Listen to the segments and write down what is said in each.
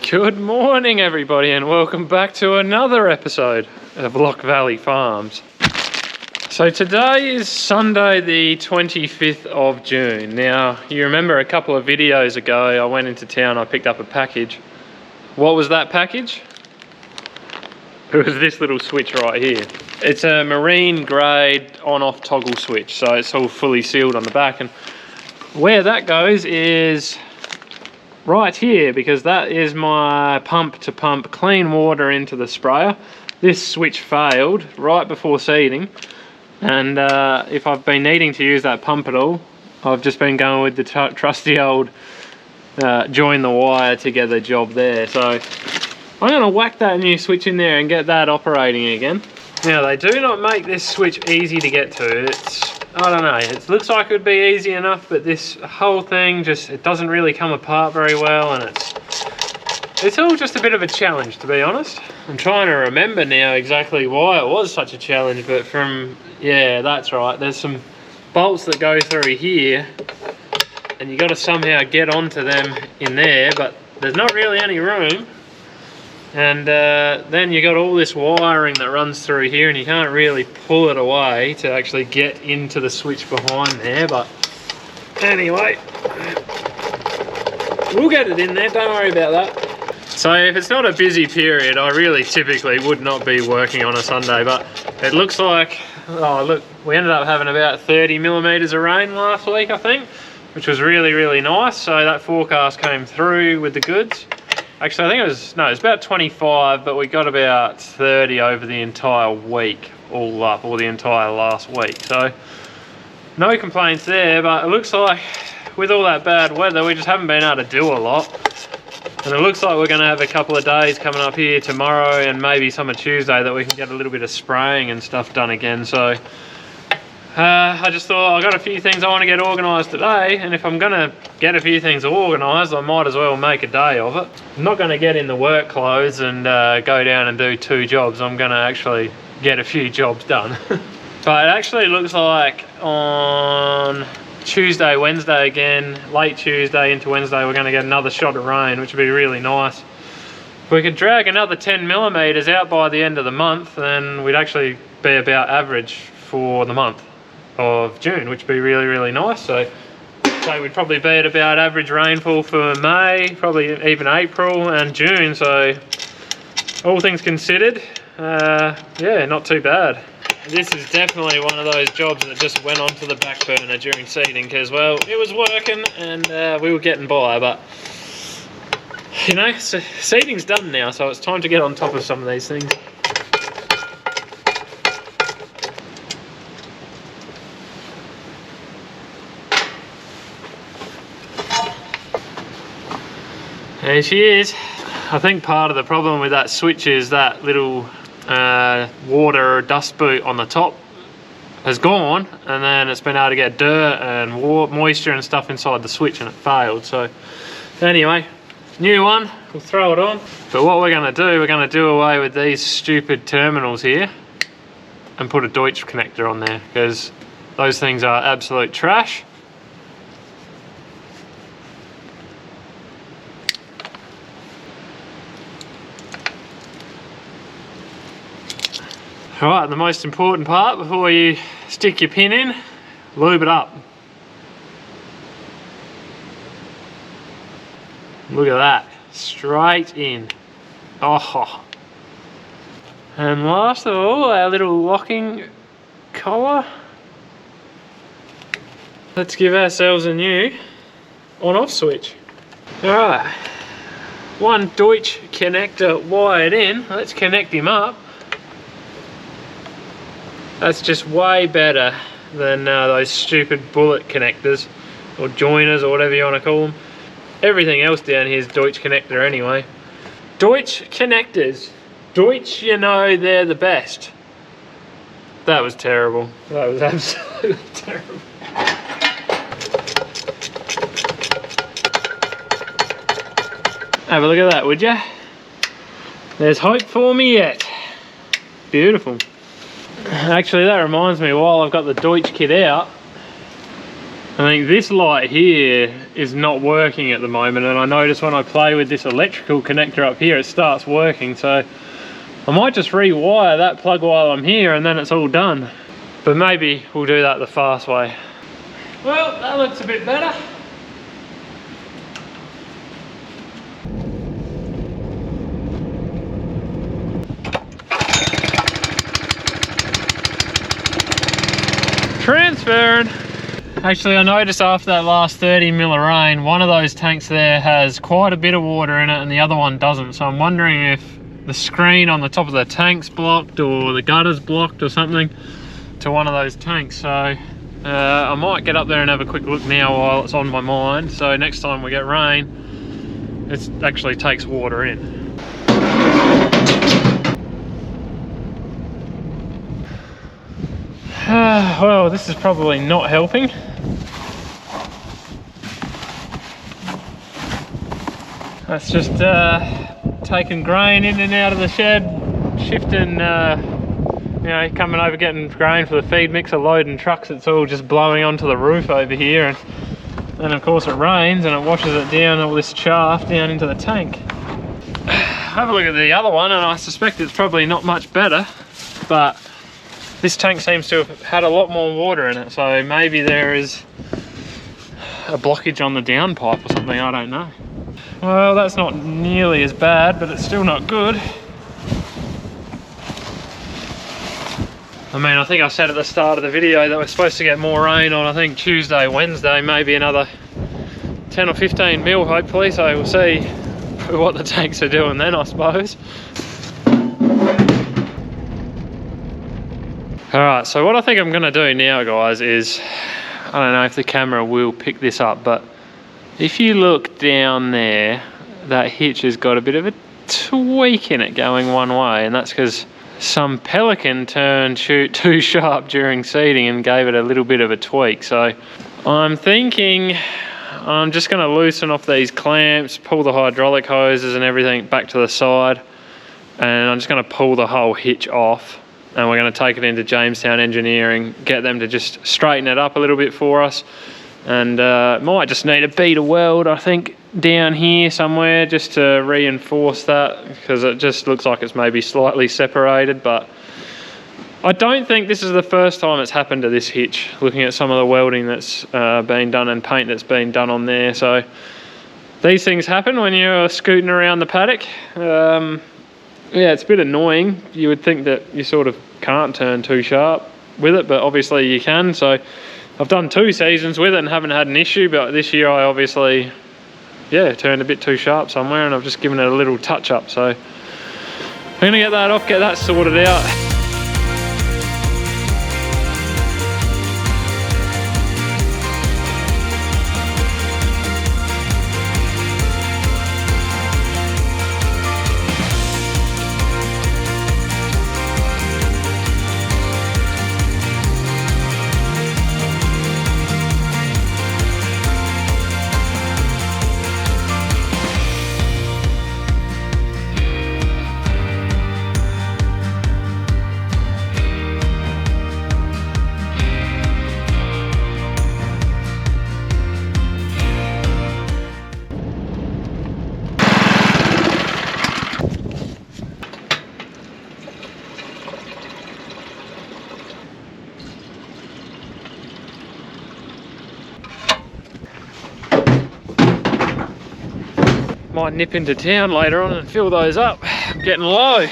Good morning everybody and welcome back to another episode of Lock Valley Farms. So today is Sunday the 25th of June. Now you remember a couple of videos ago I went into town, I picked up a package. What was that package? It was this little switch right here. It's a marine grade on-off toggle switch, so it's all fully sealed on the back, and where that goes is right here, because that is my pump to pump clean water into the sprayer. This switch failed right before seeding, and if I've been needing to use that pump at all, I've just been going with the trusty old join the wire together job there. So I'm going to whack that new switch in there and get that operating again. Now they do not make this switch easy to get to. I don't know, it looks like it would be easy enough, but this whole thing just, it doesn't really come apart very well, and it's all just a bit of a challenge, to be honest. I'm trying to remember now exactly why it was such a challenge, but yeah, that's right, there's some bolts that go through here, and you got to somehow get onto them in there, but there's not really any room. And then you got all this wiring that runs through here, and you can't really pull it away to actually get into the switch behind there. But anyway, we'll get it in there, don't worry about that. So if it's not a busy period, I really typically would not be working on a Sunday, but it looks like, oh look, we ended up having about 30 millimeters of rain last week, I think, which was really, really nice. So that forecast came through with the goods. Actually, I think it was about 25, but we got about 30 over the entire week, all up, or the entire last week. So, no complaints there, but it looks like with all that bad weather, we just haven't been able to do a lot. And it looks like we're going to have a couple of days coming up here tomorrow and maybe some of Tuesday that we can get a little bit of spraying and stuff done again. So, I just thought I've got a few things I want to get organised today, and if I'm going to get a few things organised, I might as well make a day of it. I'm not going to get in the work clothes and go down and do 2 jobs. I'm going to actually get a few jobs done. But it actually looks like on Tuesday, Wednesday again, late Tuesday into Wednesday, we're going to get another shot of rain, which would be really nice. If we could drag another 10 millimeters out by the end of the month, then we'd actually be about average for the month of June, which would be really, really nice. So we'd probably be at about average rainfall for May, probably even April and June. So all things considered, yeah, not too bad. This is definitely one of those jobs that just went onto the back burner during seeding, because, well, it was working and we were getting by, but you know, seeding's done now, so it's time to get on top of some of these things. There she is. I think part of the problem with that switch is that little water dust boot on the top has gone, and then it's been able to get dirt and moisture and stuff inside the switch, and it failed. So anyway, new one, we'll throw it on. But what we're going to do away with these stupid terminals here and put a Deutsch connector on there, because those things are absolute trash. Alright, the most important part before you stick your pin in, lube it up. Look at that, straight in. Oh. And last of all, our little locking collar. Let's give ourselves a new on-off switch. Alright, one Deutsch connector wired in. Let's connect him up. That's just way better than those stupid bullet connectors or joiners or whatever you want to call them. Everything else down here is Deutsch connector anyway. Deutsch connectors. Deutsch, you know, they're the best. That was terrible. That was absolutely terrible. Have a look at that, would you? There's hope for me yet. Beautiful. Actually, that reminds me, while I've got the Deutsch kit out, I think this light here is not working at the moment, and I notice when I play with this electrical connector up here, it starts working. So I might just rewire that plug while I'm here and then it's all done. But maybe we'll do that the fast way. Well, that looks a bit better. Transferring. Actually, I noticed after that last 30 mil of rain, one of those tanks there has quite a bit of water in it and the other one doesn't. So I'm wondering if the screen on the top of the tank's blocked or the gutter's blocked or something to one of those tanks. So I might get up there and have a quick look now while it's on my mind. So next time we get rain, it actually takes water in. Well, this is probably not helping. That's just taking grain in and out of the shed, shifting, you know, coming over getting grain for the feed mixer, loading trucks. It's all just blowing onto the roof over here, and then of course it rains and it washes it down all this chaff down into the tank. Have a look at the other one, and I suspect it's probably not much better, but this tank seems to have had a lot more water in it, so maybe there is a blockage on the downpipe or something, I don't know. Well, that's not nearly as bad, but it's still not good. I mean, I think I said at the start of the video that we're supposed to get more rain on, I think, Tuesday, Wednesday, maybe another 10 or 15 mil hopefully, so we'll see what the tanks are doing then, I suppose. Alright, so what I think I'm going to do now, guys, is, I don't know if the camera will pick this up, but if you look down there, that hitch has got a bit of a tweak in it going one way, and that's because some Pelican turned too sharp during seeding and gave it a little bit of a tweak. So I'm thinking I'm just going to loosen off these clamps, pull the hydraulic hoses and everything back to the side, and I'm just going to pull the whole hitch off, and we're going to take it into Jamestown Engineering, get them to just straighten it up a little bit for us. And might just need a bead of weld, I think, down here somewhere just to reinforce that, because it just looks like it's maybe slightly separated. But I don't think this is the first time it's happened to this hitch, looking at some of the welding that's been done and paint that's been done on there. So these things happen when you're scooting around the paddock. Yeah, it's a bit annoying. You would think that you sort of can't turn too sharp with it, but obviously you can. So I've done 2 seasons with it and haven't had an issue, but this year I obviously, yeah, turned a bit too sharp somewhere, and I've just given it a little touch up. So I'm gonna get that off, get that sorted out. Might nip into town later on and fill those up. I'm getting low.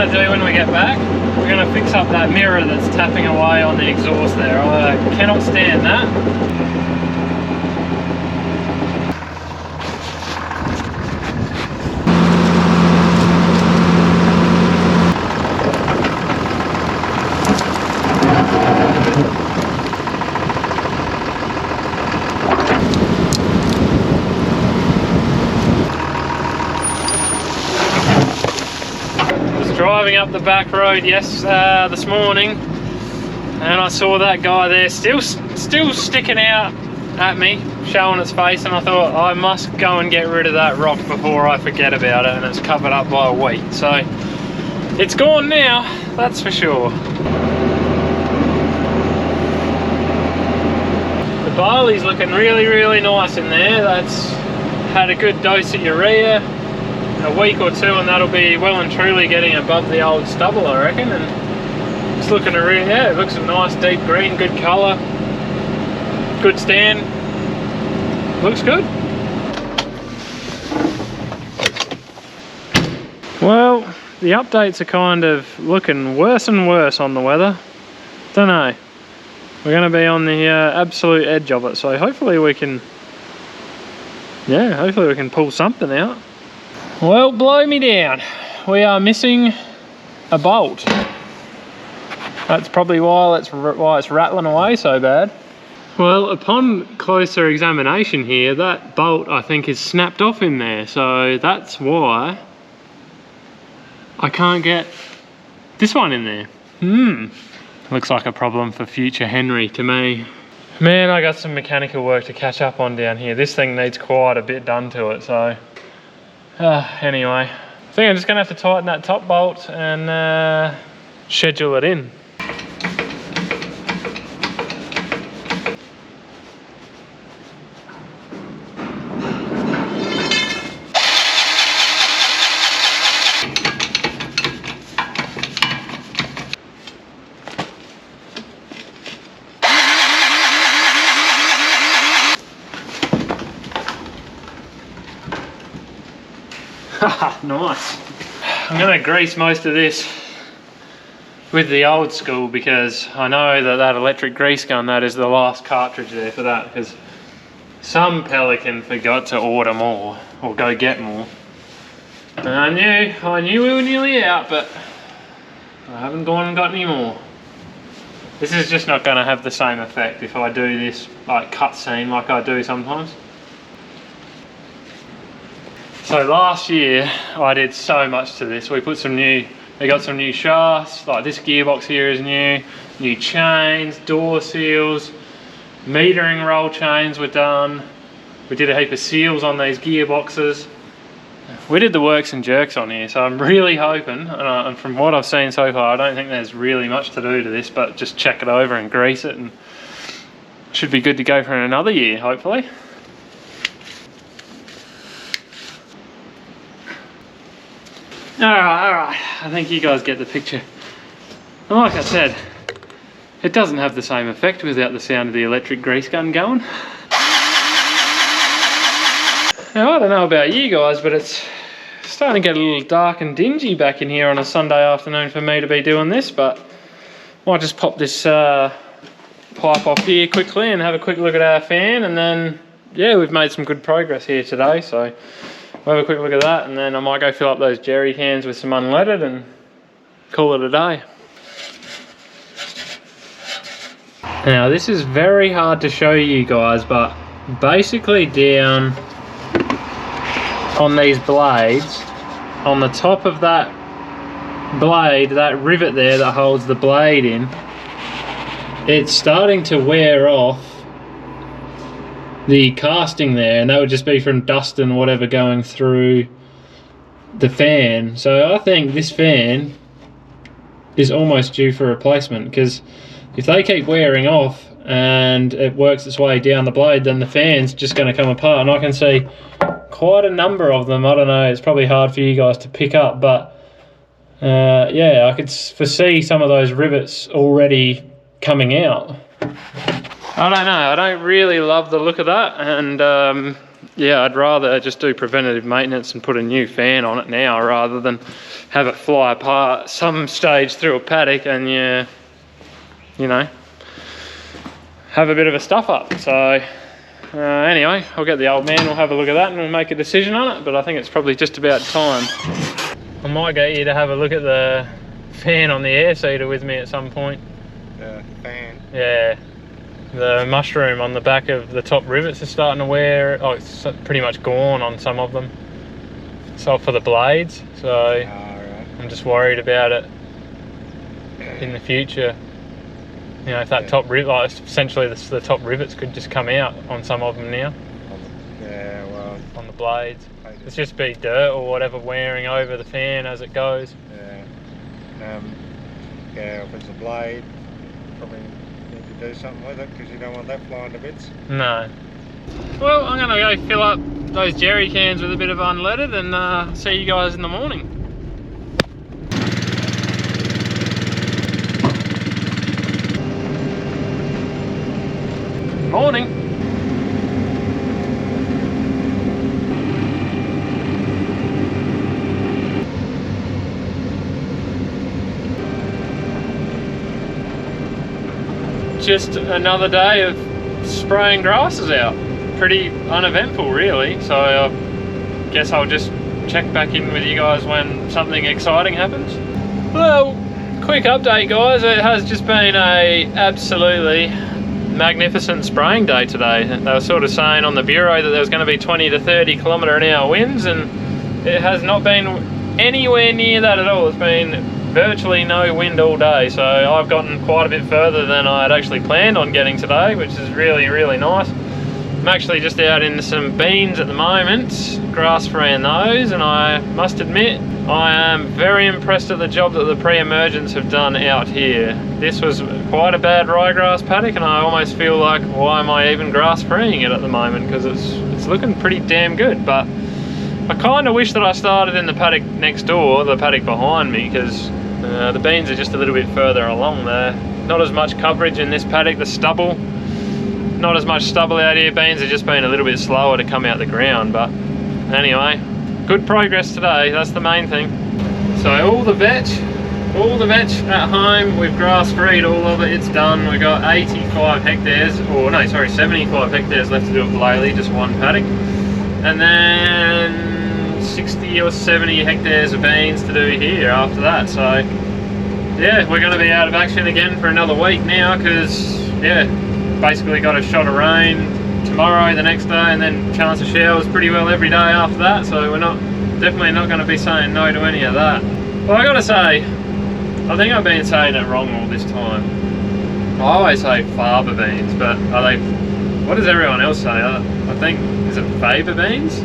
Do when we get back, we're going to fix up that mirror that's tapping away on the exhaust there. I cannot stand that. driving up the back road this morning, and I saw that guy there still sticking out at me, showing its face, and I thought I must go and get rid of that rock before I forget about it, and it's covered up by wheat. So it's gone now, that's for sure. The barley's looking really, really nice in there. That's had a good dose of urea. A week or two and that'll be well and truly getting above the old stubble, I reckon. And it's looking it looks a nice deep green, good colour, good stand, looks good. Well, the updates are kind of looking worse and worse on the weather. Don't know. We're going to be on the absolute edge of it, so hopefully we can, hopefully we can pull something out. Well, blow me down. We are missing a bolt. That's probably why it's rattling away so bad. Well, upon closer examination here, that bolt I think is snapped off in there, so that's why I can't get this one in there. Looks like a problem for future Henry to me. Man, I got some mechanical work to catch up on down here. This thing needs quite a bit done to it, so anyway, I think I'm just gonna have to tighten that top bolt and schedule it in. Nice. I'm going to grease most of this with the old school because I know that electric grease gun, that is the last cartridge there for that, because some Pelican forgot to order more or go get more. And I knew we were nearly out, but I haven't gone and got any more. This is just not going to have the same effect if I do this like cutscene like I do sometimes. So last year I did so much to this. We got some new shafts, like this gearbox here is new chains, door seals, metering roll chains were done. We did a heap of seals on these gearboxes. We did the works and jerks on here, so I'm really hoping, and from what I've seen so far, I don't think there's really much to do to this, but just check it over and grease it, and should be good to go for another year, hopefully. Alright, I think you guys get the picture. And like I said, it doesn't have the same effect without the sound of the electric grease gun going. Now I don't know about you guys, but it's starting to get a little dark and dingy back in here on a Sunday afternoon for me to be doing this, but I might just pop this pipe off here quickly and have a quick look at our fan, and then yeah, we've made some good progress here today, so we'll have a quick look at that, and then I might go fill up those jerry cans with some unleaded and call it a day. Now this is very hard to show you guys, but basically down on these blades, on the top of that blade, that rivet there that holds the blade in, it's starting to wear off the casting there, and that would just be from dust and whatever going through the fan. So I think this fan is almost due for replacement, because if they keep wearing off and it works its way down the blade, then the fan's just going to come apart, and I can see quite a number of them. I don't know, it's probably hard for you guys to pick up, but yeah, I could foresee some of those rivets already coming out. I don't know, I don't really love the look of that, and yeah, I'd rather just do preventative maintenance and put a new fan on it now rather than have it fly apart some stage through a paddock and you know, have a bit of a stuff up. So anyway, I'll get the old man, we'll have a look at that and we'll make a decision on it, but I think it's probably just about time. I might get you to have a look at the fan on the air seeder with me at some point. The fan? Yeah. The mushroom on the back of the top rivets is starting to wear, oh, it's pretty much gone on some of them. So for the blades, so I I'm just worried about it in the future. You know, if that top rivet, like essentially the top rivets could just come out on some of them now. Yeah, well, on the blades. It's just be dirt or whatever wearing over the fan as it goes. Yeah. Yeah, if it's a blade, probably need to do something with it because you don't want that flying to bits. No. Well, I'm gonna go fill up those jerry cans with a bit of unleaded and see you guys in the morning. Morning. Just another day of spraying grasses out. Pretty uneventful really, so I guess I'll just check back in with you guys when something exciting happens. Well, quick update guys, it has just been a absolutely magnificent spraying day today. They were sort of saying on the bureau that there was going to be 20 to 30 km/h winds, and it has not been anywhere near that at all. It's been virtually no wind all day, so I've gotten quite a bit further than I had actually planned on getting today, which is really, really nice. I'm actually just out in some beans at the moment, grass spraying those, and I must admit I am very impressed at the job that the pre-emergents have done out here. This was quite a bad ryegrass paddock, and I almost feel like, why am I even grass spraying it at the moment, because it's looking pretty damn good. But I kind of wish that I started in the paddock next door, the paddock behind me, because the beans are just a little bit further along there. Not as much coverage in this paddock, the stubble. Not as much stubble out here, beans are just been a little bit slower to come out the ground, but anyway, good progress today, that's the main thing. So all the vetch at home, we've grass freed all of it, it's done. We've got 85 hectares, or no, sorry, 75 hectares left to do with Lely, just one paddock. And then 60 or 70 hectares of beans to do here after that. So yeah, we're going to be out of action again for another week now, because yeah, basically got a shot of rain tomorrow, the next day, and then chance of showers pretty well every day after that. So we're definitely not going to be saying no to any of that. Well, I got to say, I think I've been saying it wrong all this time. I always say faba beans, but are they? What does everyone else say? I think, is it faba beans?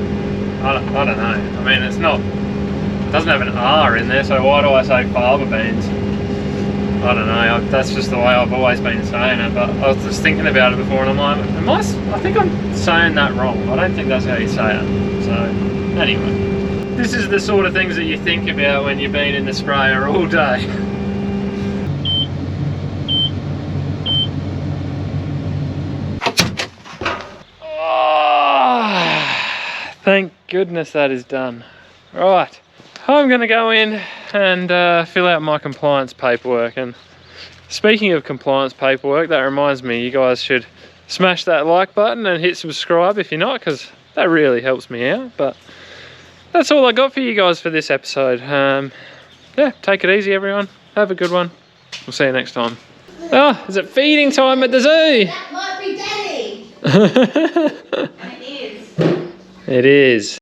I don't know. I mean, it doesn't have an R in there, so why do I say faba beans? I don't know. That's just the way I've always been saying it. But I was just thinking about it before, and I'm like, I think I'm saying that wrong. I don't think that's how you say it. So anyway, this is the sort of things that you think about when you've been in the sprayer all day. Thank goodness that is done. Right, I'm going to go in and fill out my compliance paperwork. And speaking of compliance paperwork, that reminds me, you guys should smash that like button and hit subscribe if you're not, because that really helps me out. But that's all I got for you guys for this episode. Yeah, take it easy everyone. Have a good one. We'll see you next time. Oh, is it feeding time at the zoo? That might be Daddy. And it is. It is.